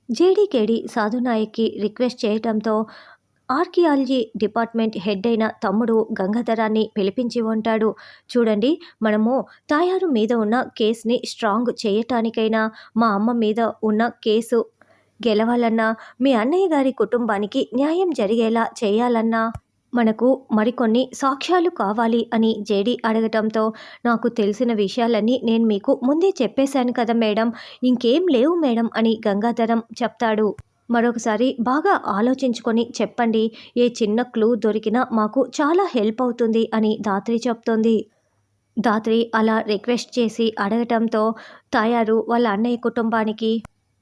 జేడీకేడీ సాధునాయక్కి request చేయటంతో archaeology department head అయిన తమ్ముడు గంగాధరాన్ని పిలిపించి ఉంటాడు. చూడండి, మనము తాయారు మీద ఉన్న కేసుని స్ట్రాంగ్ చేయటానికైనా, మా అమ్మ మీద ఉన్న కేసు గెలవాలన్నా, మీ అన్నయ్య గారి కుటుంబానికి న్యాయం జరిగేలా చేయాలన్నా మనకు మరికొన్ని సాక్ష్యాలు కావాలి అని జేడీ అడగటంతో, నాకు తెలిసిన విషయాలన్నీ నేను మీకు ముందే చెప్పేశాను కదా మేడం, ఇంకేం లేవు మేడం అని గంగాధరం చెప్తాడు. మరొకసారి బాగా ఆలోచించుకొని చెప్పండి, ఏ చిన్న క్లూ దొరికినా మాకు చాలా హెల్ప్ అవుతుంది అని ధాత్రి చెప్తోంది. ధాత్రి అలా రిక్వెస్ట్ చేసి అడగటంతో తాయారు వాళ్ళ అన్నయ్య కుటుంబానికి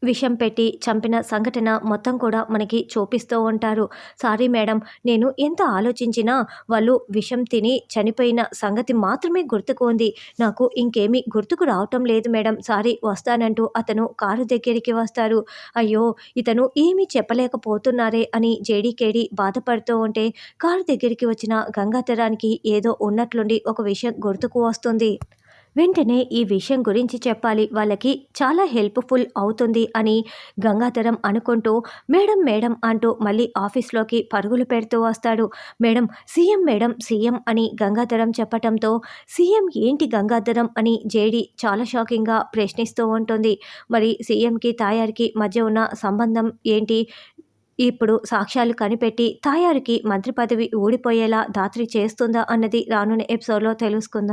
విషం పెట్టి చంపిన సంఘటన మొత్తం కూడా మనకి చూపిస్తూ ఉంటారు. సారీ మేడం, నేను ఎంత ఆలోచించినా వాళ్ళు విషం తిని చనిపోయిన సంగతి మాత్రమే గుర్తుకు ఉంది. నాకు ఇంకేమీ గుర్తుకు రావటం లేదు మేడం, సారీ, వస్తానంటూ అతను కారు దగ్గరికి వస్తారు. అయ్యో, ఇతను ఏమీ చెప్పలేకపోతున్నారే అని జేడీకేడీ బాధపడుతూ ఉంటే, కారు దగ్గరికి వచ్చిన గంగాధరానికి ఏదో ఉన్నట్లుండి ఒక విషయం గుర్తుకు వస్తుంది. వెంటనే ఈ విషయం గురించి చెప్పాలి, వాళ్ళకి చాలా హెల్ప్ఫుల్ అవుతుంది అని గంగాధరం అనుకుంటూ మేడం మేడం అంటూ మళ్ళీ ఆఫీస్లోకి పరుగులు పెడుతూ వస్తాడు. మేడం, సీఎం మేడం, సీఎం అని గంగాధరం చెప్పటంతో, సీఎం ఏంటి గంగాధరం అని జేడీ చాలా షాకింగ్గా ప్రశ్నిస్తూ ఉంటుంది. మరి సీఎంకి తాయారికి మధ్య ఉన్న సంబంధం ఏంటి? ఇప్పుడు సాక్ష్యాలు కనిపెట్టి తాయారికి మంత్రి పదవి ఊడిపోయేలా ధాత్రి చేస్తుందా అన్నది రానున్న ఎపిసోడ్లో తెలుసుకుందాం.